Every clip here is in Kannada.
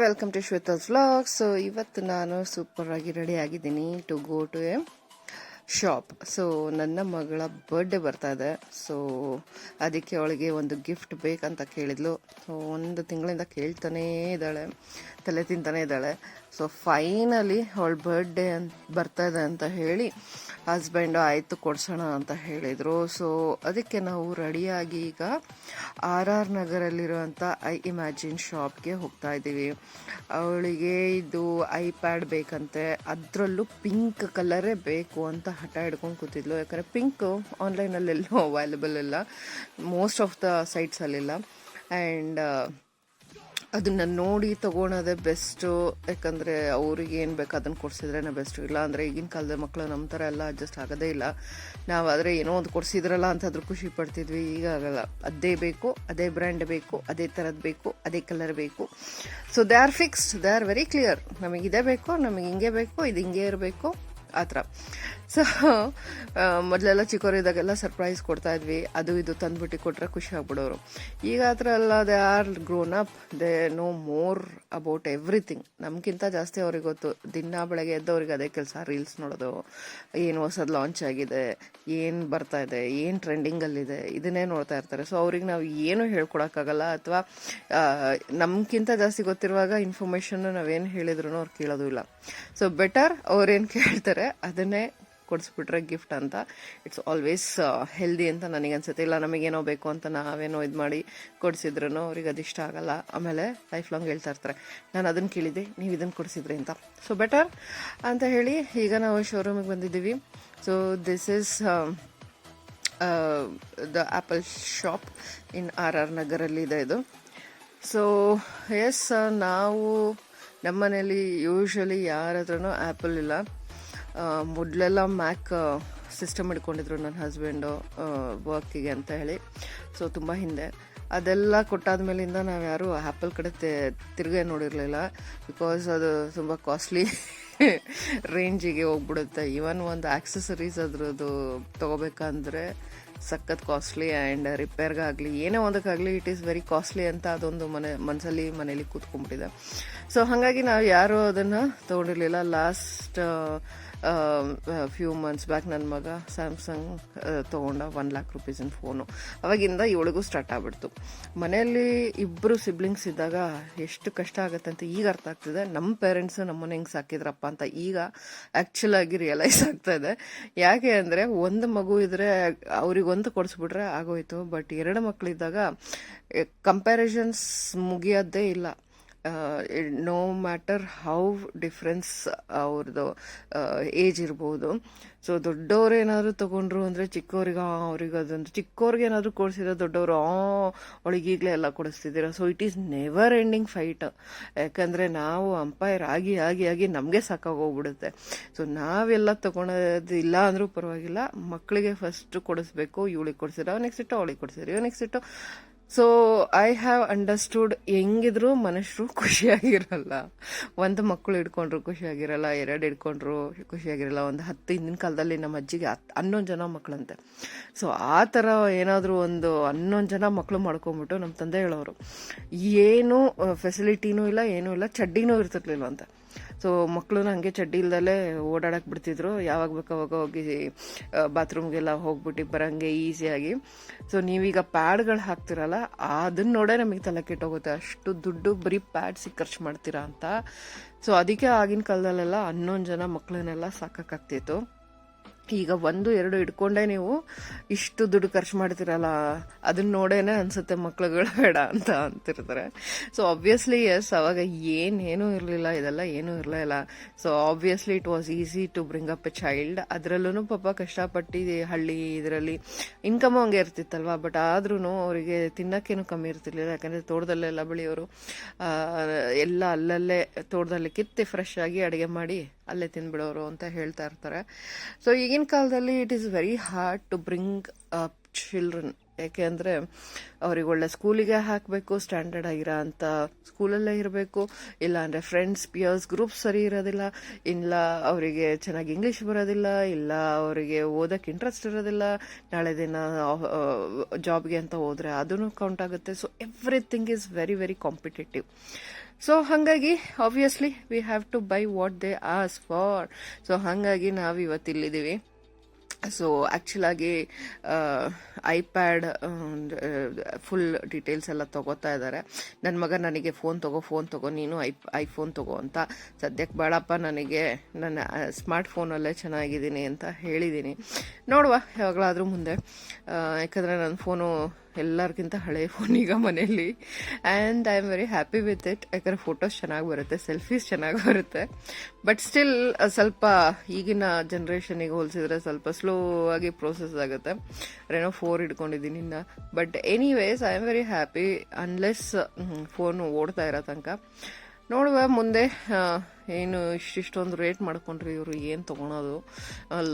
Welcome to Shweta's vlog. So ಇವತ್ತು ನಾನು ಸೂಪರ್ ಆಗಿ ರೆಡಿ ಆಗಿದ್ದೀನಿ to go to a shop. So ನನ್ನ ಮಗಳ ಬರ್ಡೇ ಬರ್ತಾ ಇದೆ. ಸೊ ಅದಕ್ಕೆ ಅವಳಿಗೆ ಒಂದು ಗಿಫ್ಟ್ ಬೇಕಂತ ಕೇಳಿದ್ಲು. ಸೊ ಒಂದು ತಿಂಗಳಿಂದ ಕೇಳ್ತಾನೇ ಇದ್ದಾಳೆ, ತಲೆ ತಿಂತಾನೆ ಇದ್ದಾಳೆ. ಸೊ ಫೈನಲಿ ಅವಳ ಬರ್ಡೇ ಬರ್ತಾ ಇದೆ ಅಂತ ಹೇಳಿ ಹಸ್ಬೆಂಡು ಆಯಿತು ಕೊಡ್ಸೋಣ ಅಂತ ಹೇಳಿದರು. ಸೊ ಅದಕ್ಕೆ ನಾವು ರೆಡಿಯಾಗಿ ಈಗ RR ನಗರಲ್ಲಿರುವಂಥ ಐ ಇಮ್ಯಾಜಿನ್ ಶಾಪ್ಗೆ ಹೋಗ್ತಾ ಇದ್ದೀವಿ. ಅವಳಿಗೆ ಇದು ಐಪ್ಯಾಡ್ ಬೇಕಂತೆ, ಅದರಲ್ಲೂ ಪಿಂಕ್ ಕಲರೇ ಬೇಕು ಅಂತ ಹಠ ಹಿಡ್ಕೊಂಡು ಕೂತಿದ್ಲು. ಯಾಕಂದರೆ ಪಿಂಕು ಆನ್ಲೈನಲ್ಲೆಲ್ಲೂ ಅವೈಲೇಬಲ್ ಇಲ್ಲ, ಮೋಸ್ಟ್ ಆಫ್ ದ ಸೈಟ್ಸಲ್ಲಿಲ್ಲ. ಆ್ಯಂಡ್ ಅದನ್ನು ನೋಡಿ ತೊಗೊಳೋದೇ ಬೆಸ್ಟು. ಯಾಕಂದರೆ ಅವ್ರಿಗೆ ಏನು ಬೇಕು ಅದನ್ನು ಕೊಡಿಸಿದ್ರೇ ಬೆಸ್ಟು. ಇಲ್ಲ ಅಂದರೆ ಈಗಿನ ಕಾಲದ ಮಕ್ಕಳು ನಮ್ಮ ಥರ ಎಲ್ಲ ಅಡ್ಜಸ್ಟ್ ಆಗೋದೇ ಇಲ್ಲ. ನಾವಾದರೆ ಏನೋ ಒಂದು ಕೊಡಿಸಿದ್ರಲ್ಲ ಅಂತ ಅದ್ರ ಖುಷಿ ಪಡ್ತಿದ್ವಿ. ಈಗ ಆಗಲ್ಲ, ಅದೇ ಬೇಕು, ಅದೇ ಬ್ರ್ಯಾಂಡ್ ಬೇಕು, ಅದೇ ಥರದ್ದು ಬೇಕು, ಅದೇ ಕಲರ್ ಬೇಕು. So they are fixed, they are very clear. ನಮಗೆ ಇದೇ ಬೇಕು, ನಮಗೆ ಹಿಂಗೆ ಬೇಕು, ಇದು ಹಿಂಗೆ ಇರಬೇಕು, ಆ ಥರ. ಸೊ ಮೊದಲೆಲ್ಲ ಚಿಕ್ಕವರಿದ್ದಾಗೆಲ್ಲ ಸರ್ಪ್ರೈಸ್ ಕೊಡ್ತಾ ಇದ್ವಿ, ಅದು ಇದು ತಂದುಬಿಟ್ಟು ಕೊಟ್ಟರೆ ಖುಷಿ ಆಗ್ಬಿಡೋರು. ಈಗ ಆ ಥರ ಎಲ್ಲ they are grown up, they know more about everything. ನಮಗಿಂತ ಜಾಸ್ತಿ ಅವ್ರಿಗೆ ಗೊತ್ತು. ದಿನ ಬೆಳಗ್ಗೆ ಎದ್ದವ್ರಿಗೆ ಅದೇ ಕೆಲಸ, ರೀಲ್ಸ್ ನೋಡೋದು, ಏನು ಹೊಸದು ಲಾಂಚ್ ಆಗಿದೆ, ಏನು ಬರ್ತಾ ಇದೆ, ಏನು ಟ್ರೆಂಡಿಂಗಲ್ಲಿದೆ, ಇದನ್ನೇ ನೋಡ್ತಾ ಇರ್ತಾರೆ. ಸೊ ಅವ್ರಿಗೆ ನಾವು ಏನು ಹೇಳ್ಕೊಡೋಕ್ಕಾಗಲ್ಲ. ಅಥವಾ ನಮ್ಗಿಂತ ಜಾಸ್ತಿ ಗೊತ್ತಿರುವಾಗ ಇನ್ಫಾರ್ಮೇಷನ್ ನಾವೇನು ಹೇಳಿದ್ರು ಅವ್ರು ಕೇಳೋದು ಇಲ್ಲ. ಸೊ ಬೆಟರ್ ಅವ್ರೇನು ಕೇಳ್ತಾರೆ ಅದನ್ನೇ ಕೊಡಿಸ್ಬಿಟ್ರೆ ಗಿಫ್ಟ್ ಅಂತ. ಇಟ್ಸ್ ಆಲ್ವೇಸ್ ಹೆಲ್ದಿ ಅಂತ ನನಗನ್ಸುತ್ತೆ. ಇಲ್ಲ ನಮಗೇನೋ ಬೇಕು ಅಂತ ನಾವೇನೋ ಇದು ಮಾಡಿ ಕೊಡಿಸಿದ್ರು ಅವ್ರಿಗೆ ಅದಿಷ್ಟ ಆಗಲ್ಲ. ಆಮೇಲೆ ಲೈಫ್ ಲಾಂಗ್ ಹೇಳ್ತಾ ಇರ್ತಾರೆ, ನಾನು ಅದನ್ನು ಕೇಳಿದ್ದೆ, ನೀವು ಇದನ್ನು ಕೊಡಿಸಿದ್ರಿ ಅಂತ. ಸೊ ಬೆಟರ್ ಅಂತ ಹೇಳಿ ಈಗ ನಾವು ಶೋರೂಮಿಗೆ ಬಂದಿದ್ದೀವಿ. So this is the Apple shop in RR ನಗರಲ್ಲಿದೆ ಇದು. ಸೊ ಎಸ್, ನಾವು ನಮ್ಮ ಮನೇಲಿ ಯೂಶ್ವಲಿ ಯಾರ ಹತ್ರನೂ ಆ್ಯಪಲ್ ಇಲ್ಲ. ಮೊದಲೆಲ್ಲ ಮ್ಯಾಕ್ ಸಿಸ್ಟಮ್ ಇಟ್ಕೊಂಡಿದ್ರು ನನ್ನ ಹಸ್ಬೆಂಡು ವರ್ಕಿಗೆ ಅಂತ ಹೇಳಿ. ಸೊ ತುಂಬ ಹಿಂದೆ ಅದೆಲ್ಲ ಕೊಟ್ಟಾದ ಮೇಲಿಂದ ನಾವು ಯಾರೂ ಆ್ಯಪಲ್ ಕಡೆ ತಿರುಗೇ ನೋಡಿರಲಿಲ್ಲ. ಬಿಕಾಸ್ ಅದು ತುಂಬ ಕಾಸ್ಟ್ಲಿ ರೇಂಜಿಗೆ ಹೋಗ್ಬಿಡುತ್ತೆ. ಈವನ್ ಒಂದು ಆಕ್ಸೆಸರೀಸ್ ಅದ್ರದ್ದು ತೊಗೋಬೇಕಂದ್ರೆ ಸಖತ್ ಕಾಸ್ಟ್ಲಿ. ಆ್ಯಂಡ್ ರಿಪೇರ್ಗಾಗಲಿ ಏನೇ ಒಂದಕ್ಕಾಗಲಿ ಇಟ್ ಈಸ್ ವೆರಿ ಕಾಸ್ಟ್ಲಿ ಅಂತ ಅದೊಂದು ಮನೇಲಿ ಕೂತ್ಕೊಂಡ್ಬಿಟ್ಟಿದೆ. ಸೊ ಹಾಗಾಗಿ ನಾವು ಯಾರೂ ಅದನ್ನು ತೊಗೊಂಡಿರಲಿಲ್ಲ. ಲಾಸ್ಟ್ ಫ್ಯೂ ಮಂತ್ಸ್ ಬ್ಯಾಕ್ ನನ್ನ ಮಗ ಸ್ಯಾಮ್ಸಂಗ್ ತೊಗೊಂಡ ₹1,00,000 ಫೋನು. ಅವಾಗಿಂದ ಇವಳಿಗೂ ಸ್ಟಾರ್ಟ್ ಆಗ್ಬಿಡ್ತು. ಮನೆಯಲ್ಲಿ ಇಬ್ಬರು ಸಿಬ್ಲಿಂಗ್ಸ್ ಇದ್ದಾಗ ಎಷ್ಟು ಕಷ್ಟ ಆಗುತ್ತೆ ಅಂತ ಈಗ ಅರ್ಥ ಆಗ್ತಿದೆ. ನಮ್ಮ ಪೇರೆಂಟ್ಸ್ ನಮ್ಮನ್ನ ಹೆಂಗೆ ಸಾಕಿದ್ರಪ್ಪ ಅಂತ ಈಗ ಆ್ಯಕ್ಚುಲ್ ಆಗಿ ರಿಯಲೈಸ್ ಆಗ್ತಾ ಇದೆ. ಯಾಕೆ ಅಂದರೆ ಒಂದು ಮಗು ಇದ್ರೆ ಅವ್ರಿಗೊಂದು ಕೊಡಿಸ್ಬಿಟ್ರೆ ಆಗೋಯ್ತು. ಬಟ್ 2 ಮಕ್ಕಳಿದ್ದಾಗ ಕಂಪ್ಯಾರಿಸನ್ಸ್ ಮುಗಿಯೋದೇ ಇಲ್ಲ. ನೋ ಮ್ಯಾಟರ್ ಹೌ ಡಿಫ್ರೆನ್ಸ್ ಅವ್ರದ್ದು ಏಜ್ ಇರ್ಬೋದು. ಸೊ ದೊಡ್ಡವ್ರು ಏನಾದರೂ ತೊಗೊಂಡ್ರು ಅಂದರೆ ಚಿಕ್ಕವ್ರಿಗೆ ಅವ್ರಿಗೆ ಅದೊಂದು, ಚಿಕ್ಕವ್ರಿಗೆ ಏನಾದರೂ ಕೊಡಿಸಿದ್ರೆ ದೊಡ್ಡವರು ಅವಳಿಗೆ ಈಗಲೇ ಎಲ್ಲ ಕೊಡಿಸ್ತಿದ್ದೀರ. So it is never ending fight. ಯಾಕಂದರೆ ನಾವು ಅಂಪೈರ್ ಆಗಿ ಆಗಿ ಆಗಿ ನಮಗೆ ಸಾಕಾಗೋಗ್ಬಿಡುತ್ತೆ. ಸೊ ನಾವೆಲ್ಲ ತೊಗೊಳೋದಿಲ್ಲ ಅಂದರೂ ಪರವಾಗಿಲ್ಲ, ಮಕ್ಕಳಿಗೆ ಫಸ್ಟ್ ಕೊಡಿಸ್ಬೇಕು. ಇವಳಿಗೆ ಕೊಡಿಸಿರೋ ನೆಕ್ಸ್ಟ್ ಇಟ್ಟು ಅವಳಿಗೆ ಕೊಡಿಸಿರೋ ನೆಕ್ಸ್ಟ್ ಇಟ್ಟು. ಸೊ ಐ ಹ್ಯಾವ್ ಅಂಡರ್ಸ್ಟುಡ್, ಹೆಂಗಿದ್ರು ಮನುಷ್ಯರು ಖುಷಿಯಾಗಿರಲ್ಲ. ಒಂದು ಮಕ್ಕಳು ಹಿಡ್ಕೊಂಡ್ರು ಖುಷಿಯಾಗಿರಲ್ಲ, 2 ಹಿಡ್ಕೊಂಡ್ರು ಖುಷಿಯಾಗಿರಲ್ಲ. ಒಂದು 10 ಹಿಂದಿನ ಕಾಲದಲ್ಲಿ ನಮ್ಮ ಅಜ್ಜಿಗೆ 11 ಜನ ಮಕ್ಕಳಂತೆ. ಸೊ ಆ ಥರ ಏನಾದರೂ ಒಂದು 11 ಜನ ಮಕ್ಕಳು ಮಾಡ್ಕೊಂಬಿಟ್ಟು ನಮ್ಮ ತಂದೆ ಹೇಳೋರು, ಏನು ಫೆಸಿಲಿಟಿನೂ ಇಲ್ಲ, ಏನೂ ಇಲ್ಲ, ಚಡ್ಡಿನೂ ಇರ್ತಿರ್ಲಿಲ್ಲ ಅಂತ. ಸೊ ಮಕ್ಕಳನ್ನ ಹಂಗೆ ಚಡ್ಡಿ ಇಲ್ದಲ್ಲೇ ಓಡಾಡಕ್ಕೆ ಬಿಡ್ತಿದ್ರು. ಯಾವಾಗ ಬೇಕು ಅವಾಗ ಹೋಗಿ ಬಾತ್ರೂಮ್ಗೆಲ್ಲ ಹೋಗ್ಬಿಟ್ಟು ಬರೋಂಗೆ ಈಸಿಯಾಗಿ. ಸೊ ನೀವೀಗ ಪ್ಯಾಡ್ಗಳು ಹಾಕ್ತಿರಲ್ಲ, ಅದನ್ನ ನೋಡೇ ನಮಗೆ ತಲೆ ಕೆಟ್ಟೋಗುತ್ತೆ, ಅಷ್ಟು ದುಡ್ಡು ಬರೀ ಪ್ಯಾಡ್ಸಿಗೆ ಖರ್ಚು ಮಾಡ್ತೀರಾ ಅಂತ. ಸೊ ಅದಕ್ಕೆ ಆಗಿನ ಕಾಲದಲ್ಲೆಲ್ಲ 11 ಜನ ಮಕ್ಕಳನ್ನೆಲ್ಲ ಸಾಕಾಗ್ತಿತ್ತು. ಈಗ 1-2 ಇಟ್ಕೊಂಡೇ ನೀವು ಇಷ್ಟು ದುಡ್ಡು ಖರ್ಚು ಮಾಡ್ತಿರಲ್ಲ, ಅದನ್ನ ನೋಡೇನೆ ಅನ್ಸುತ್ತೆ ಮಕ್ಳುಗಳು ಬೇಡ ಅಂತ ಅಂತಿರ್ತಾರೆ. ಸೊ ಆಬ್ವಿಯಸ್ಲಿ ಎಸ್, ಅವಾಗ ಏನೇನೂ ಇರಲಿಲ್ಲ, ಇದೆಲ್ಲ ಏನೂ ಇರಲಿಲ್ಲ. So obviously it was easy to bring up a child. ಅದರಲ್ಲೂ ಪಾಪ ಕಷ್ಟಪಟ್ಟು ಹಳ್ಳಿ ಇದರಲ್ಲಿ ಇನ್ಕಮ್ ಹಂಗೆ ಇರ್ತಿತ್ತಲ್ವ. ಬಟ್ ಆದ್ರೂ ಅವರಿಗೆ ತಿನ್ನೋಕ್ಕೇನು ಕಮ್ಮಿ ಇರ್ತಿರ್ಲಿಲ್ಲ. ಯಾಕಂದರೆ ತೋಟದಲ್ಲೆಲ್ಲ ಬೆಳೆಯೋರು, ಎಲ್ಲ ಅಲ್ಲಲ್ಲೇ ತೋಟದಲ್ಲಿ ಕಿತ್ತಿ ಫ್ರೆಶ್ ಆಗಿ ಅಡುಗೆ ಮಾಡಿ ಅಲ್ಲೇ ತಿಂದ್ಬಿಡೋರು ಅಂತ ಹೇಳ್ತಾ ಇರ್ತಾರೆ. ಸೊ ಈಗಿನ ಕಾಲದಲ್ಲಿ it is very hard to bring up children. ಯಾಕೆ ಅಂದರೆ ಅವ್ರಿಗೆ ಒಳ್ಳೆ ಸ್ಕೂಲಿಗೆ ಹಾಕಬೇಕು, ಸ್ಟ್ಯಾಂಡರ್ಡ್ ಆಗಿರೋ ಅಂಥ ಸ್ಕೂಲಲ್ಲೇ ಇರಬೇಕು, ಇಲ್ಲಾಂದರೆ ಫ್ರೆಂಡ್ಸ್ ಪಿಯರ್ಸ್ ಗ್ರೂಪ್ಸ್ ಸರಿ ಇರೋದಿಲ್ಲ, ಇಲ್ಲ ಅವರಿಗೆ ಚೆನ್ನಾಗಿ ಇಂಗ್ಲೀಷ್ ಬರೋದಿಲ್ಲ, ಇಲ್ಲ ಅವರಿಗೆ ಓದೋಕ್ಕೆ ಇಂಟ್ರೆಸ್ಟ್ ಇರೋದಿಲ್ಲ, ನಾಳೆ ದಿನ ಜಾಬ್ಗೆ ಅಂತ ಹೋದರೆ ಅದೂ ಕೌಂಟ್ ಆಗುತ್ತೆ. So everything is very very competitive. So ಹಾಗಾಗಿ obviously we have to buy what they ask for. So ಹಾಗಾಗಿ ನಾವು ಇವತ್ತು ಇಲ್ಲಿದ್ದೀವಿ. ಸೊ ಆ್ಯಕ್ಚುಲಾಗಿ ಐಪ್ಯಾಡ್ ಫುಲ್ ಡೀಟೇಲ್ಸ್ ಎಲ್ಲ ತೊಗೋತಾ ಇದ್ದಾರೆ. ನನ್ನ ಮಗ ನನಗೆ ಫೋನ್ ತಗೋ ನೀನು ಐಫೋನ್ ತಗೋ ಅಂತ. ಸದ್ಯಕ್ಕೆ ಬೇಡಪ್ಪ, ನನಗೆ ನನ್ನ ಸ್ಮಾರ್ಟ್ ಫೋನಲ್ಲೇ ಚೆನ್ನಾಗಿದ್ದೀನಿ ಅಂತ ಹೇಳಿದ್ದೀನಿ. ನೋಡುವ ಯಾವಾಗಲಾದರೂ ಮುಂದೆ. ಯಾಕಂದರೆ ನನ್ನ ಫೋನು ಎಲ್ಲರಿಗಿಂತ ಹಳೆಯ ಫೋನ್ ಈಗ ಮನೆಯಲ್ಲಿ. And I am very happy with it. ಯಾಕಂದರೆ ಫೋಟೋಸ್ ಚೆನ್ನಾಗಿ ಬರುತ್ತೆ, ಸೆಲ್ಫೀಸ್ ಚೆನ್ನಾಗಿ ಬರುತ್ತೆ. ಬಟ್ ಸ್ಟಿಲ್ ಸ್ವಲ್ಪ ಈಗಿನ ಜನ್ರೇಷನಿಗೆ ಹೋಲಿಸಿದ್ರೆ ಸ್ವಲ್ಪ ಸ್ಲೋ ಆಗಿ ಪ್ರೋಸೆಸ್ ಆಗುತ್ತೆ. ರೆನೋ 4 ಇಟ್ಕೊಂಡಿದ್ದೀನಿ ಇನ್ನು. But anyways I am very happy unless phone ಓಡ್ತಾ ಇರೋ ತನಕ. ನೋಡುವ ಮುಂದೆ ಏನು ಇಷ್ಟೊಂದು ರೇಟ್ ಮಾಡ್ಕೊಂಡ್ರಿ ಇವರು ಏನು ತೊಗೊಳೋದು.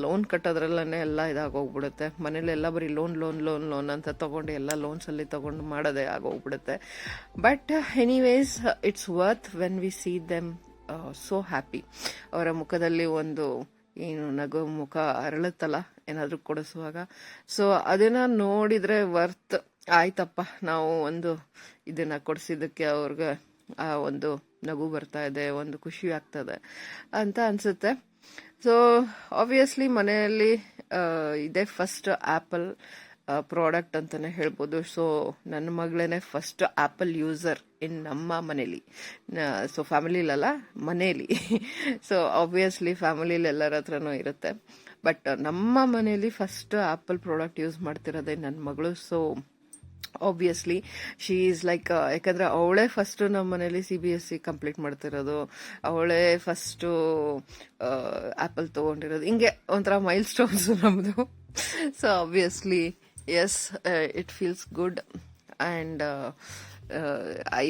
ಲೋನ್ ಕಟ್ಟೋದ್ರಲ್ಲೇ ಎಲ್ಲ ಇದಾಗೋಗ್ಬಿಡುತ್ತೆ. ಮನೇಲೆಲ್ಲ ಬರೀ ಲೋನ್ ಅಂತ ತೊಗೊಂಡು ಎಲ್ಲ ಲೋನ್ಸಲ್ಲಿ ತೊಗೊಂಡು ಮಾಡೋದೇ ಆಗೋಗ್ಬಿಡುತ್ತೆ. But anyways it's worth when we see them so happy. ಅವರ ಮುಖದಲ್ಲಿ ಒಂದು ಏನು ನಗು ಮುಖ ಅರಳುತ್ತಲ್ಲ ಏನಾದರೂ ಕೊಡಿಸುವಾಗ. ಸೊ ಅದನ್ನು ನೋಡಿದರೆ ವರ್ತ್ ಆಯ್ತಪ್ಪ, ನಾವು ಒಂದು ಇದನ್ನು ಕೊಡಿಸಿದ್ದಕ್ಕೆ ಅವ್ರಿಗೆ ಆ ಒಂದು ನಗು ಬರ್ತಾ ಇದೆ, ಒಂದು ಖುಷಿ ಆಗ್ತದೆ ಅಂತ ಅನಿಸುತ್ತೆ. ಸೊ ಆಬ್ವಿಯಸ್ಲಿ ಮನೆಯಲ್ಲಿ ಇದೇ ಫಸ್ಟ್ ಆ್ಯಪಲ್ ಪ್ರಾಡಕ್ಟ್ ಅಂತಲೇ ಹೇಳ್ಬೋದು. ಸೊ ನನ್ನ ಮಗಳೇ ಫಸ್ಟ್ ಆ್ಯಪಲ್ ಯೂಸರ್ ಇನ್ ನಮ್ಮ ಮನೇಲಿ. ಸೊ ಫ್ಯಾಮಿಲಿಲಲ್ಲ, ಮನೇಲಿ. ಸೊ ಆಬ್ವಿಯಸ್ಲಿ ಫ್ಯಾಮಿಲಿಲಿ ಎಲ್ಲರ ಹತ್ರನೂ ಇರುತ್ತೆ. ಬಟ್ ನಮ್ಮ ಮನೇಲಿ ಫಸ್ಟ್ ಆ್ಯಪಲ್ ಪ್ರಾಡಕ್ಟ್ ಯೂಸ್ ಮಾಡ್ತಿರೋದೇ ನನ್ನ ಮಗಳು. So obviously she is like, ಯಾಕಂದರೆ ಅವಳೇ ಫಸ್ಟು ನಮ್ಮ ಮನೇಲಿ CBSE ಕಂಪ್ಲೀಟ್ ಮಾಡ್ತಿರೋದು, ಅವಳೇ ಫಸ್ಟು ಆ್ಯಪಲ್ ತೊಗೊಂಡಿರೋದು. ಹಿಂಗೆ ಒಂಥರ ಮೈಲ್ ಸ್ಟೋನ್ಸು ನಮ್ಮದು. So obviously yes, it feels good. And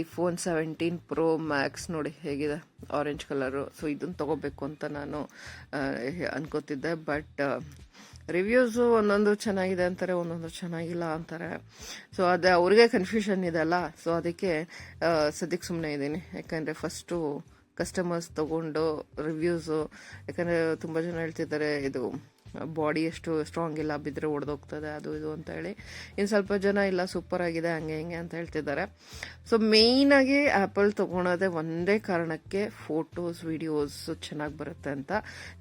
iPhone 17 Pro Max ನೋಡಿ ಹೇಗಿದೆ, ಆರೆಂಜ್ ಕಲರು. ಸೊ ಇದನ್ನು ತೊಗೋಬೇಕು ಅಂತ ನಾನು ಅನ್ಕೋತಿದ್ದೆ. ಬಟ್ ರಿವ್ಯೂಸು ಒಂದೊಂದು ಚೆನ್ನಾಗಿದೆ ಅಂತಾರೆ, ಒಂದೊಂದು ಚೆನ್ನಾಗಿಲ್ಲ ಅಂತಾರೆ. ಸೊ ಅದೇ ಅವ್ರಿಗೆ ಕನ್ಫ್ಯೂಷನ್ ಇದೆ ಅಲ್ಲ. ಸೊ ಅದಕ್ಕೆ ಸದ್ಯಕ್ಕೆ ಸುಮ್ಮನೆ ಇದ್ದೀನಿ. ಯಾಕಂದರೆ ಫಸ್ಟು ಕಸ್ಟಮರ್ಸ್ ತೊಗೊಂಡು ರಿವ್ಯೂಸು, ಯಾಕಂದರೆ ತುಂಬ ಜನ ಹೇಳ್ತಿದ್ದಾರೆ ಇದು ಬಾಡಿ ಎಷ್ಟು ಸ್ಟ್ರಾಂಗ್ ಇಲ್ಲ, ಬಿದ್ದರೆ ಒಡೆದೋಗ್ತದೆ ಅದು ಇದು ಅಂತ ಹೇಳಿ. ಇನ್ನು ಸ್ವಲ್ಪ ಜನ ಇಲ್ಲ ಸೂಪರ್ ಆಗಿದೆ ಹಂಗೆ ಹಿಂಗೆ ಅಂತ ಹೇಳ್ತಿದ್ದಾರೆ. ಸೊ ಮೇಯ್ನಾಗಿ ಆ್ಯಪಲ್ ತೊಗೊಳೋದೇ ಒಂದೇ ಕಾರಣಕ್ಕೆ, ಫೋಟೋಸ್ ವಿಡಿಯೋಸ್ ಚೆನ್ನಾಗಿ ಬರುತ್ತೆ ಅಂತ.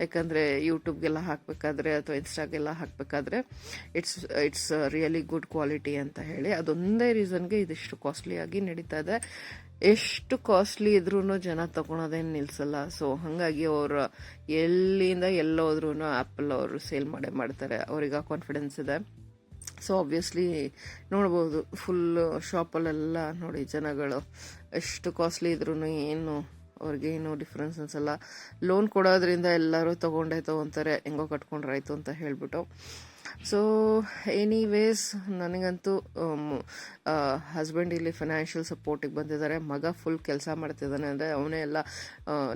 ಯಾಕಂದರೆ ಯೂಟ್ಯೂಬ್ಗೆಲ್ಲ ಹಾಕಬೇಕಾದ್ರೆ ಅಥವಾ ಇನ್ಸ್ಟಾಗೆಲ್ಲ ಹಾಕಬೇಕಾದ್ರೆ ಇಟ್ಸ್ ರಿಯಲಿ ಗುಡ್ ಕ್ವಾಲಿಟಿ ಅಂತ ಹೇಳಿ, ಅದೊಂದೇ ರೀಸನ್ಗೆ ಇದಿಷ್ಟು ಕಾಸ್ಟ್ಲಿಯಾಗಿ ನಡೀತಾ ಇದೆ. ಎಷ್ಟು ಕಾಸ್ಟ್ಲಿ ಇದ್ರೂ ಜನ ತೊಗೊಳೋದೇನು ನಿಲ್ಲಿಸಲ್ಲ. ಸೊ ಹಾಗಾಗಿ ಅವರು ಎಲ್ಲಿಂದ ಎಲ್ಲೋದ್ರೂ ಆ್ಯಪಲ್ ಅವರು ಸೇಲ್ ಮಾಡೇ ಮಾಡ್ತಾರೆ, ಅವ್ರಿಗೆ ಕಾನ್ಫಿಡೆನ್ಸ್ ಇದೆ. ಸೊ ಆಬ್ವಿಯಸ್ಲಿ ನೋಡ್ಬೋದು ಫುಲ್ ಶಾಪಲ್ಲೆಲ್ಲ ನೋಡಿ ಜನಗಳು ಎಷ್ಟು ಕಾಸ್ಟ್ಲಿ ಇದ್ರೂ ಏನು ಅವ್ರಿಗೇನು ಡಿಫ್ರೆನ್ಸ್ ಅನ್ಸಲ್ಲ. ಲೋನ್ ಕೊಡೋದ್ರಿಂದ ಎಲ್ಲರೂ ತೊಗೊಂತಾರೆ, ಹೆಂಗೋ ಕಟ್ಕೊಂಡ್ರಾಯ್ತು ಅಂತ ಹೇಳ್ಬಿಟ್ಟು. ಸೊ ಎನಿವೇಸ್ ನನಗಂತೂ ಹಸ್ಬೆಂಡ್ ಇಲ್ಲಿ ಫೈನಾನ್ಷಿಯಲ್ ಸಪೋರ್ಟಿಗೆ ಬಂದಿದ್ದಾರೆ. ಮಗ ಫುಲ್ ಕೆಲಸ ಮಾಡ್ತಿದ್ದಾನೆ. ಅಂದರೆ ಅವನೇ ಎಲ್ಲ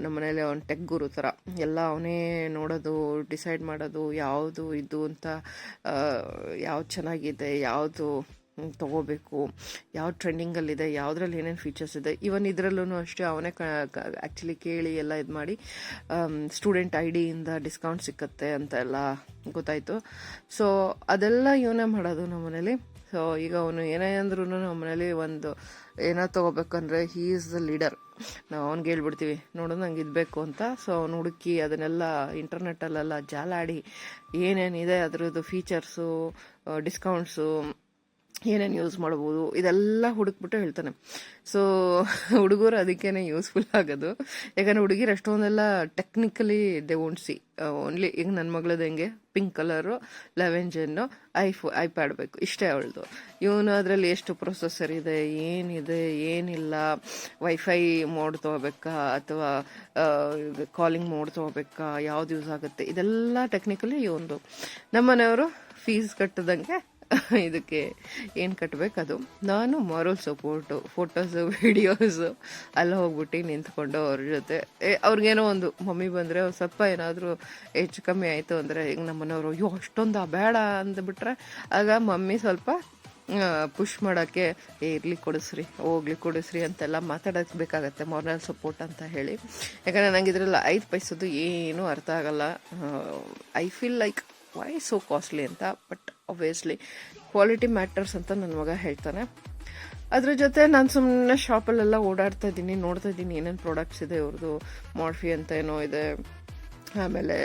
ನಮ್ಮ ಮನೇಲಿ ಅವ್ನು ಟೆಕ್ ಗುರು ಥರ ಎಲ್ಲ ಅವನೇ ನೋಡೋದು, ಡಿಸೈಡ್ ಮಾಡೋದು ಯಾವುದು ಇದು ಅಂತ, ಯಾವ್ದು ಚೆನ್ನಾಗಿದೆ, ಯಾವುದು ತೊಗೋಬೇಕು, ಯಾವ ಟ್ರೆಂಡಿಂಗಲ್ಲಿದೆ, ಯಾವುದ್ರಲ್ಲಿ ಏನೇನು ಫೀಚರ್ಸ್ ಇದೆ. ಇವನ್ ಇದರಲ್ಲೂ ಅಷ್ಟೇ ಅವನೇ ಆ್ಯಕ್ಚುಲಿ ಕೇಳಿ ಎಲ್ಲ ಇದು ಮಾಡಿ ಸ್ಟೂಡೆಂಟ್ ID-ಇಂದ ಡಿಸ್ಕೌಂಟ್ ಸಿಕ್ಕತ್ತೆ ಅಂತ ಎಲ್ಲ ಗೊತ್ತಾಯಿತು. ಸೊ ಅದೆಲ್ಲ ಇವನೇ ಮಾಡೋದು ನಮ್ಮ ಮನೇಲಿ. ಸೊ ಈಗ ಅವನು ಏನೇ ಅಂದ್ರೂ ನಮ್ಮ ಮನೇಲಿ ಒಂದು ಏನೋ ತೊಗೋಬೇಕಂದ್ರೆ ಹೀ ಈಸ್ ದ ಲೀಡರ್. ನಾವು ಅವ್ನಿಗೆ ಹೇಳ್ಬಿಡ್ತೀವಿ ನೋಡು ನಂಗೆ ಇದು ಬೇಕು ಅಂತ. ಸೊ ಅವ್ನು ಹುಡುಕಿ ಅದನ್ನೆಲ್ಲ ಇಂಟರ್ನೆಟ್ಟಲ್ಲೆಲ್ಲ ಜಾಲಾಡಿ ಏನೇನಿದೆ ಅದರದ್ದು ಫೀಚರ್ಸು, ಡಿಸ್ಕೌಂಟ್ಸು, ಏನೇನು ಯೂಸ್ ಮಾಡ್ಬೋದು ಇದೆಲ್ಲ ಹುಡುಕ್ಬಿಟ್ಟು ಹೇಳ್ತಾನೆ. ಸೊ ಹುಡುಗರು ಅದಕ್ಕೇನೆ ಯೂಸ್ಫುಲ್ ಆಗೋದು. ಯಾಕಂದರೆ ಹುಡುಗಿರು ಅಷ್ಟೊಂದೆಲ್ಲ technically they won't see. Only ಈಗ ನನ್ನ ಮಗಳದ್ದು ಹೆಂಗೆ ಪಿಂಕ್ ಕಲರು 11 Gen ಐಪ್ಯಾಡ್ ಬೇಕು, ಇಷ್ಟೇ ಅವಳದು. ಇವನು ಅದರಲ್ಲಿ ಎಷ್ಟು ಪ್ರೊಸೆಸರ್ ಇದೆ, ಏನಿದೆ ಏನಿಲ್ಲ, ವೈಫೈ ಮೋಡ್ ತೊಗೋಬೇಕಾ ಅಥವಾ ಕಾಲಿಂಗ್ ಮೋಡ್ ತೊಗೋಬೇಕಾ, ಯಾವ್ದು ಯೂಸ್ ಆಗುತ್ತೆ, ಇದೆಲ್ಲ ಟೆಕ್ನಿಕಲಿ ಇವೊಂದು. ನಮ್ಮ ಮನೆಯವರು ಫೀಸ್ ಕಟ್ಟದಂಗೆ ಇದಕ್ಕೆ ಏನು ಕಟ್ಟಬೇಕು ಅದು. ನಾನು ಮಾರಲ್ ಸಪೋರ್ಟು, ಫೋಟೋಸು ವೀಡಿಯೋಸು ಎಲ್ಲ ಹೋಗ್ಬಿಟ್ಟು ನಿಂತ್ಕೊಂಡು ಅವ್ರ ಜೊತೆ ಅವ್ರಿಗೇನೋ ಒಂದು ಮಮ್ಮಿ ಬಂದರೆ ಸ್ವಲ್ಪ ಏನಾದರೂ ಹೆಚ್ಚು ಕಮ್ಮಿ ಆಯಿತು ಅಂದರೆ ಈಗ ನಮ್ಮನೆಯವರು ಅಯ್ಯೋ ಅಷ್ಟೊಂದು ಬೇಡ ಅಂದ್ಬಿಟ್ರೆ ಆಗ ಮಮ್ಮಿ ಸ್ವಲ್ಪ ಪುಷ್ ಮಾಡೋಕ್ಕೆ ಇರಲಿ ಕೊಡಿಸ್ರಿ, ಹೋಗ್ಲಿ ಕೊಡಿಸ್ರಿ ಅಂತೆಲ್ಲ ಮಾತಾಡಬೇಕಾಗತ್ತೆ ಮಾರಲ್ ಸಪೋರ್ಟ್ ಅಂತ ಹೇಳಿ. ಯಾಕಂದರೆ ನಂಗೆ ಇದರಲ್ಲಿ 5 ಪೈಸದ್ದು ಏನೂ ಅರ್ಥ ಆಗಲ್ಲ. I feel like why so costly ಅಂತ. ಬಟ್ ಆಬ್ವಿಯಸ್ಲಿ ಕ್ವಾಲಿಟಿ ಮ್ಯಾಟರ್ಸ್ ಅಂತ ನನ್ನ ಮಗ ಹೇಳ್ತಾನೆ. ಅದ್ರ ಜೊತೆ ನಾನು ಸುಮ್ಮನೆ ಶಾಪಲ್ಲೆಲ್ಲ ಓಡಾಡ್ತಾ ಇದ್ದೀನಿ, ನೋಡ್ತಾ ಇದ್ದೀನಿ ಏನೇನು ಪ್ರಾಡಕ್ಟ್ಸ್ ಇದೆ ಇವ್ರದ್ದು. ಮಾರ್ಫಿ ಅಂತ ಏನೋ ಇದೆ, ಆಮೇಲೆ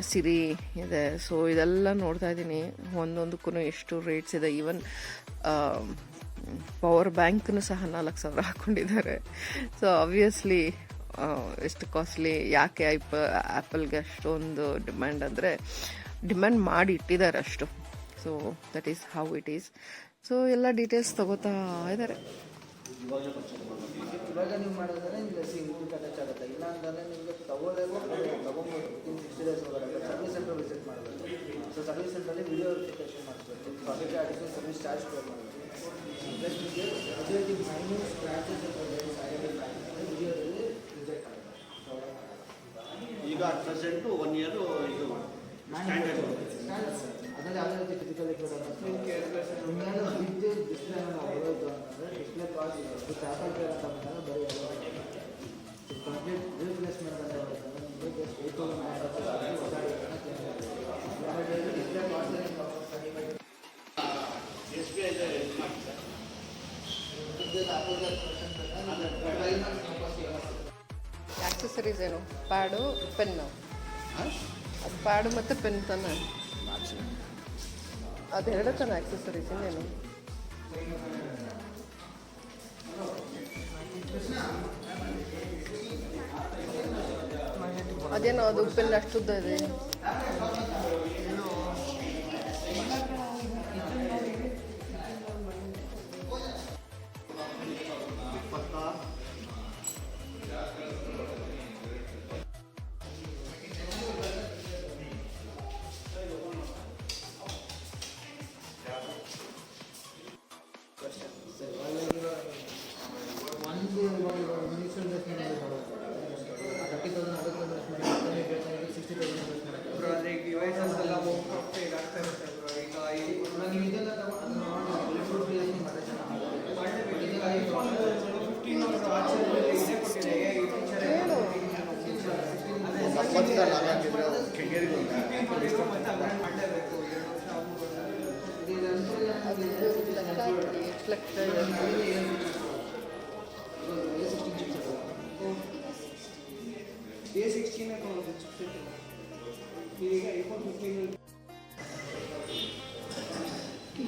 ಸಿರಿ ಇದೆ. ಸೊ ಇದೆಲ್ಲ ನೋಡ್ತಾ ಇದ್ದೀನಿ, ಒಂದೊಂದಕ್ಕೂ ಎಷ್ಟು ರೇಟ್ಸ್ ಇದೆ. ಈವನ್ ಪವರ್ ಬ್ಯಾಂಕ್ನು ಸಹ 4,000 ಹಾಕ್ಕೊಂಡಿದ್ದಾರೆ. ಸೊ ಆಬ್ವಿಯಸ್ಲಿ ಎಷ್ಟು ಕಾಸ್ಟ್ಲಿ. ಯಾಕೆ ಆ್ಯಪಲ್ಗೆ ಅಷ್ಟೊಂದು ಡಿಮ್ಯಾಂಡ್ ಅಂದರೆ ಡಿಮ್ಯಾಂಡ್ ಮಾಡಿ ಇಟ್ಟಿದ್ದಾರೆ ಅಷ್ಟು. So that is how it is. So ಎಲ್ಲ ಡೀಟೇಲ್ಸ್ ತಗೋತಾ ಇದ್ದಾರೆ. ಇವಾಗ ನೀವು ಮಾಡಿದ್ರೆ ನಿಮಗೆ ಅಟ್ಯಾಚ್ ಆಗುತ್ತೆ. ಇಲ್ಲ ಅಂತಂದರೆ ನಿಮಗೆ ತೊಗೊಂಬೋದು 60 days ಒಳಗಡೆ ಸರ್ವಿಸ್ ಸೆಂಟರ್ ವಿಸಿಟ್ ಮಾಡಬೇಕು. ಸೊ ಸರ್ವಿಸ್ ಸೆಂಟ್ರಲ್ಲಿ ವಿಡಿಯೋ ವೆರಿಫಿಕೇಷನ್ ಮಾಡಿಸ್ಬೇಕು, ಅದಕ್ಕೆ ಅಡಿಷನಲ್ ಸರ್ವಿಸ್ ಚಾರ್ಜ್ ಪೇ ಮಾಡಬೇಕು. ಪ್ಲಸ್ ನಿಮಗೆ ಅದೇ ಮೈನ್ಯೂಟ್ ಸ್ಕ್ರಾಚಸ್ ವಿಡಿಯೋದಲ್ಲಿ ರಿಜೆಕ್ಟ್ ಆಗುತ್ತೆ. ಈಗ ಅಟ್ ಪ್ರೆಸೆಂಟು 1 year ಇದು ಅದರಲ್ಲಿ ಯಾವುದೇ ರೀತಿ ಫಿಸಿಕಲ್ ಡಿಸ್ಪ್ಲೇ ಹೋಗೋದು ಅಂತಂದರೆ display cost with apple pay ಅಂತ ಬಂದಾಗ ಬರೀ ಕಂಪ್ಲೀಟ್ ರೀಪ್ಲೇಸ್ಮೆಂಟ್ ಅಂತ ಬರುತ್ತೆ. ನಿಮಗೆ ಜಸ್ಟ್ 8,900 ಡಿಸ್ಪ್ಲೇ ಕಾಸ್ಟ್ ಆಕ್ಸೆಸರೀಸ್ ಏನು? Pad, pen. ಅದು ಪ್ಯಾಡು ಮತ್ತು ಪೆನ್ ತಾನೆ, ಅದೆರಡು ತಾನೆ ಆಕ್ಸೆಸರೀಸ್. ಇನ್ನೇನು? ಅದೇನೋ ಅದು ಪೆನ್ ಅಷ್ಟುದ್ದ ಇದೆ.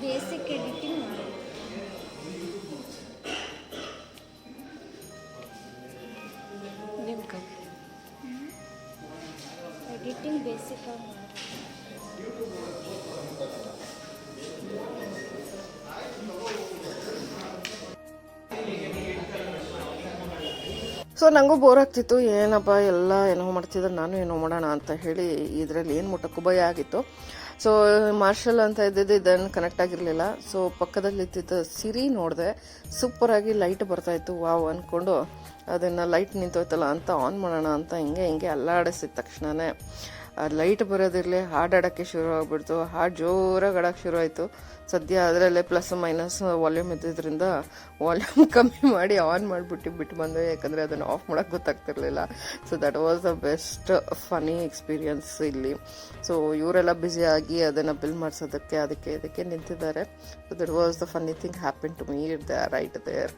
ಬೇಸಿಕ್ ಎಡಿಟಿಂಗ್ ಮಾಡಿ ಎಡಿಟಿಂಗ್ ಬೇಸಿಕ್ ಆಗಿ ಮಾಡಿ. ಸೊ ನನಗೂ ಬೋರ್ ಆಗ್ತಿತ್ತು, ಏನಪ್ಪ ಎಲ್ಲ ಏನೋ ಮಾಡ್ತಿದ್ರು, ನಾನು ಏನೋ ಮಾಡೋಣ ಅಂತ ಹೇಳಿ ಇದರಲ್ಲಿ ಏನು ಮುಟ್ಟಕ್ಕೂ ಭಯ ಆಗಿತ್ತು. ಸೊ ಮಾರ್ಷಲ್ ಅಂತ ಇದ್ದಿದ್ದು ಇದನ್ನು ಕನೆಕ್ಟ್ ಆಗಿರಲಿಲ್ಲ. ಸೊ ಪಕ್ಕದಲ್ಲಿ ಇದ್ದಿದ್ದು ಸಿರಿ ನೋಡಿದೆ, ಸೂಪರಾಗಿ ಲೈಟ್ ಬರ್ತಾಯಿತ್ತು. ವಾವ್ ಅಂದ್ಕೊಂಡು ಅದನ್ನು ಲೈಟ್ ನಿಂತೋಯ್ತಲ್ಲ ಅಂತ ಆನ್ ಮಾಡೋಣ ಅಂತ ಹಿಂಗೆ ಅಲ್ಲಾಡಿಸಿದ ತಕ್ಷಣವೇ ಲೈಟ್ ಬರೋದಿರಲಿ ಹಾಡಾಡೋಕ್ಕೆ ಶುರು ಆಗಿಬಿಡ್ತು. ಹಾಡು ಜೋರಾಗಿ ಆಡೋಕ್ಕೆ ಶುರು ಆಯಿತು. ಸದ್ಯ ಅದರಲ್ಲೇ ಪ್ಲಸ್ ಮೈನಸ್ ವಾಲ್ಯೂಮ್ ಇದ್ದಿದ್ದರಿಂದ ವಾಲ್ಯೂಮ್ ಕಮ್ಮಿ ಮಾಡಿ ಆನ್ ಮಾಡಿಬಿಟ್ಟು ಬಿಟ್ಟು ಬಂದೆ, ಯಾಕಂದರೆ ಅದನ್ನು ಆಫ್ ಮಾಡೋಕ್ಕೆ ಗೊತ್ತಾಗ್ತಿರ್ಲಿಲ್ಲ. So that was the best funny experience ಇಲ್ಲಿ. ಸೊ ಇವರೆಲ್ಲ ಬ್ಯುಸಿಯಾಗಿ ಅದನ್ನು ಬಿಲ್ ಮಾಡಿಸೋದಕ್ಕೆ ಅದಕ್ಕೆ ನಿಂತಿದ್ದಾರೆ. So that was the funny thing happen to me it the right there.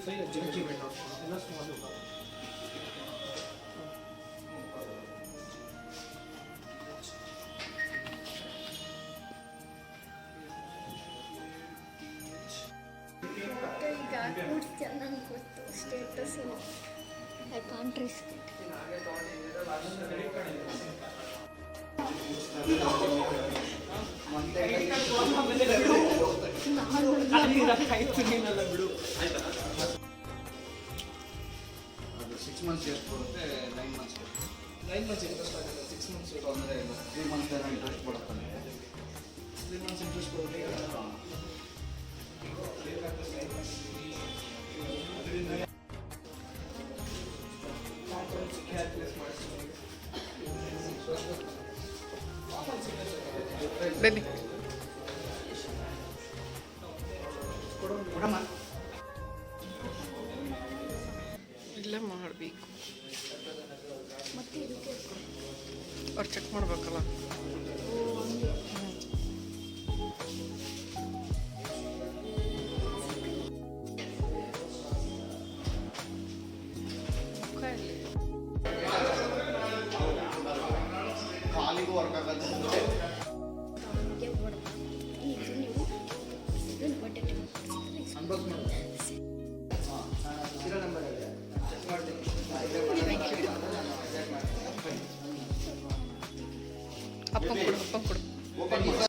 5 G B ಎಲ್ಲ ಸ್ಮಾಲ್. ಮತ್ತೆ ಈಗ ಹಾಕ್ಬಿಟ್ಟು ಚೆನ್ನಾಗಿ ಗೊತ್ತು ಸ್ಟೇಟಸ್ ಐ ಕಾಂಟ್ ರಿಸ್ಕ್ ಬಿಡು ಅದು 6 ಮಂತ್ಸ್ ಎಷ್ಟು ಬರುತ್ತೆ 9 ಮಂತ್ಸ್ 9 ಮಂತ್ಸ್ ಇಂಟ್ರೆಸ್ಟ್ ಆಗುತ್ತೆ. 6 ಮಂತ್ಸ್ ಅಂದರೆ 3 ಮಂತ್ಸ್ ಏನೋ ಇಂಟ್ರೆಸ್ಟ್ ಬರುತ್ತೆ 3 ಮಂತ್ಸ್ ಇಂಟ್ರೆಸ್ಟ್ ಬರುತ್ತೆ. ಬೇಬಿ ಇಲ್ಲೇ ಮಾಡಬೇಕು. ಮತ್ತೆ ಇದಕ್ಕೆ ಅವ್ರು ಚೆಕ್ ಮಾಡ್ಬೇಕಲ್ಲ. ಕಾಲಿಗೂ ವರ್ಕ್ ಆಗುತ್ತೆ. ಅವನಿಗೆ ಹೊಡೆದ ಇದು ನೀವು ಇದನ್ನು ಬಟ್ಟೆ ಅನ್ಬಾಕ್ಸ್ ಮಾಡೋದು. ಇರೋ ನಂಬರ್ ಇದೆ, ಚೆಕ್ ಮಾಡ್ತೀನಿ. ಅಪ್ಪ ಕೊಡು, ಅಪ್ಪ ಕೊಡು. ಓಪನ್ ಮಾಡಿ.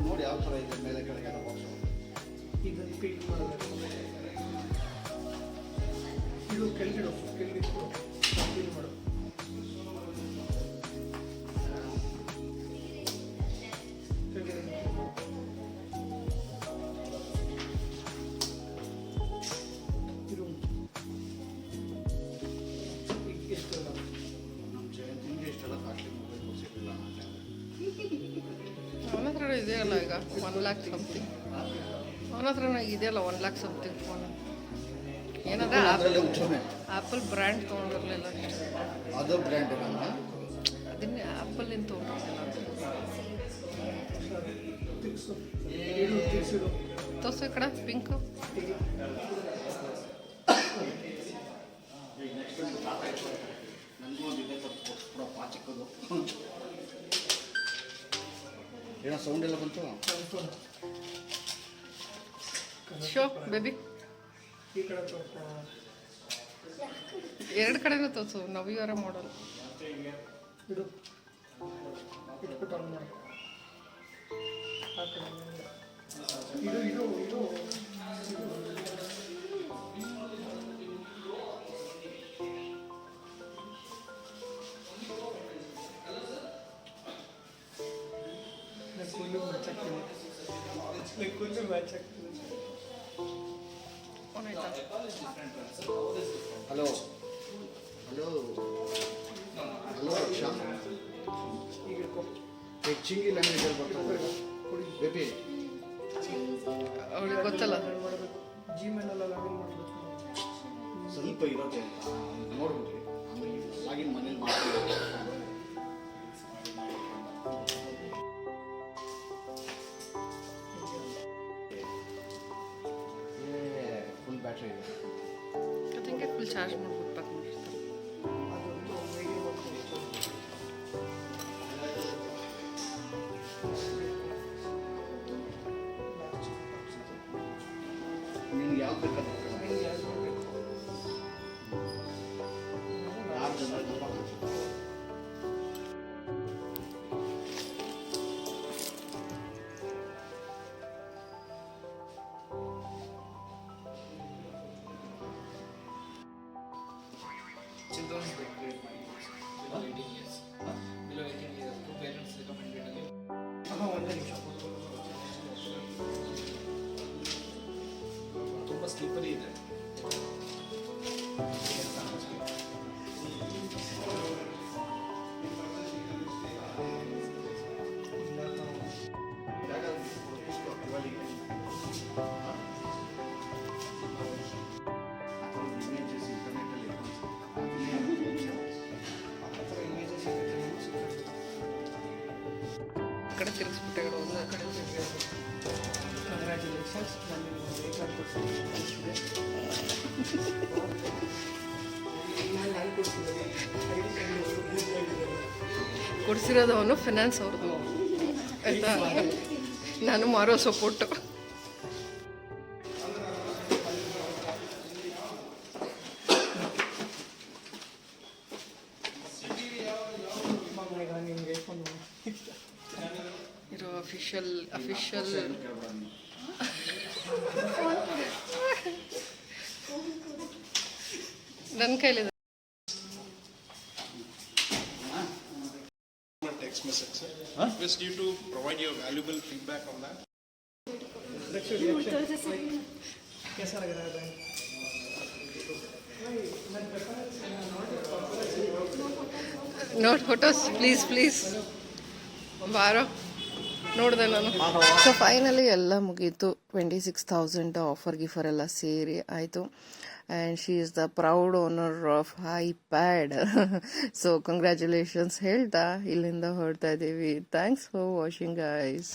ನೋಡಿ ಯಾವ ಥರ ಇದೆ ಮೇಲೆ ಕೆಳಗೆ ಬಾಕ್ಸು. ಇದನ್ನು ಫೀಲ್ ಮಾಡಬೇಕು. ಇದು ಕೆಳಗಿಡು, ಕೆಳಗಿಟ್ಟು ಫೀಲ್ ಮಾಡು. ಇದು ಎಷ್ಟು ನಮ್ಮ ಜಯಂತಿಗೆ ಇಷ್ಟೆಲ್ಲ ಕಾಸ್ಟ್ಲಿ ಮೊಬೈಲ್ ಕೊಡಿಸಿರಲಿಲ್ಲ ಆ ಟೈಮಲ್ಲಿ. ಅವನ ಹತ್ರ ಇದೆಯಲ್ಲ ಈಗ 1 ಲ್ಯಾಕ್ ಸಮಥಿಂಗ್. ಅವನ ಹತ್ರ ಇದೆಯಲ್ಲ 1 ಲ್ಯಾಕ್ ಸಮಥಿಂಗ್ ಫೋನ್. ಏನಂದ್ರೆ ಅದರಲ್ಲೇ ಉಚ್ಚಮೆ ಆ್ಯಪಲ್ ಬ್ರ್ಯಾಂಡ್ ತೊಗೊಂಡಿರಲಿಲ್ಲ ಅಷ್ಟೇ. ಅದು ಬ್ರ್ಯಾಂಡ್ ಇರಲ್ಲ. ಅದನ್ನೇ ಆ್ಯಪಲ್ಲಿಂದ ತೊಗೊಂಡಿರಲಿಲ್ಲ. ತಿರ್ಸಿಡು. ತೋರ್ಸು ಈ ಕಡೆ ಪಿಂಕು. ನನಗೂ ಒಂದು ಇದೆ ಕೊಡಪ್ಪ ಚಿಕ್ಕದು. ಏನೋ ಸೌಂಡ್ ಎಲ್ಲ ಬಂತು. ಶೋ ಬೇಬಿ ಈ ಕಡೆ ಸ್ವಲ್ಪ 2 ಕಡೆನೂ ತೋರಿಸು. ನವಿಯವರ ಮಾಡಲ್. ಇಡು, ಇಟ್ಬಿಟ್ಟು ಆನ್ ಮಾಡಿ. ಆ ಕಡೆ ಇದು ಇದು ಇದು ಕುಲ್ಲು ಮ್ಯಾಚ್ ಆಗ್ತದೆ. ಫೋನ್ ಆಯ್ತಾ? ಹಲೋ ಹಲೋ ಹಲೋ ರಕ್ಷಾ. ಈಗ ಹೆಚ್ಚಿಂಗಿ ಲ್ಯಾಂಗ್ವೇಜಲ್ಲಿ ಬರ್ತದೆ ಬೇಬಿ. ಅವಳಿಗೆ ಗೊತ್ತಲ್ಲ. ಮಾಡಬೇಕು. ಜಿಮೇಲೆಲ್ಲ ಲಾಗಿನ್ ಮಾಡಬೇಕು. ಸ್ವಲ್ಪ ಇರೋದೆ ನೋಡ್ಬಿಟ್ರಿ ಆಮೇಲೆ ಲಾಗಿನ್ ಮನೇಲಿ ಮಾಡ್ತೀವಿ. ಫುಲ್ ಬ್ಯಾಟ್ರಿ ಇದೆ. ಅದಕ್ಕೆ ಫುಲ್ ಚಾರ್ಜ್ ಮಾಡ್ಬಿಟ್ಟು ಪ್ಯಾಕ್ ಮಾಡಿರ್ತಾರೆ. ಅದೊಂದು ಹೇಗೆ ಬರ್ತದೆ. ನಿನ್ಗೆ ಯಾವ್ದು ಬೇಕಾದ್ರೆ ನಿಮ್ಗೆ ಯಾವ್ದು ಬೇಕು? ಯಾರು ಜನ ತುಂಬ ಕಾಣಿಸುತ್ತೆ. ತಿರುಗಿಸ್ಬಿಟ್ಟೆ ಒಂದು ಕಡೆ ಕಂಗ್ರ್ಯಾಚುಲೇಷನ್ಸ್. ನಾನು ವೇಟ್ ಕೊಡಿಸಿರೋದು ಅವನು ಫಿನಾನ್ಸ್ ಅವ್ರದ್ದು ಆಯಿತಾ, ನಾನು ಮಾರೋ ಸಪೋರ್ಟು. ಇರೋ ಅಫಿಷಿಯಲ್ ನನ್ನ ಕೈಲಿದೆ. Text message, sir. Request you to provide your valuable feedback on that. कैसा लग रहा है? ನೋಟ್ ಫೋಟೋಸ್ ಪ್ಲೀಸ್ ಬಾರೋ ನೋಡಿದೆ ನಾನು. ಸೊ ಫೈನಲಿ ಎಲ್ಲ ಮುಗೀತು. 26,000 ಆಫರ್ ಗಿಫರ್ ಎಲ್ಲ ಸೇರಿ ಆಯಿತು. And she is the proud owner of iPad. So congratulations ಹೇಳ್ತಾ ಇಲ್ಲಿಂದ ಹೊರಡ್ತಾ ಇದ್ದೀವಿ. Thanks for watching guys.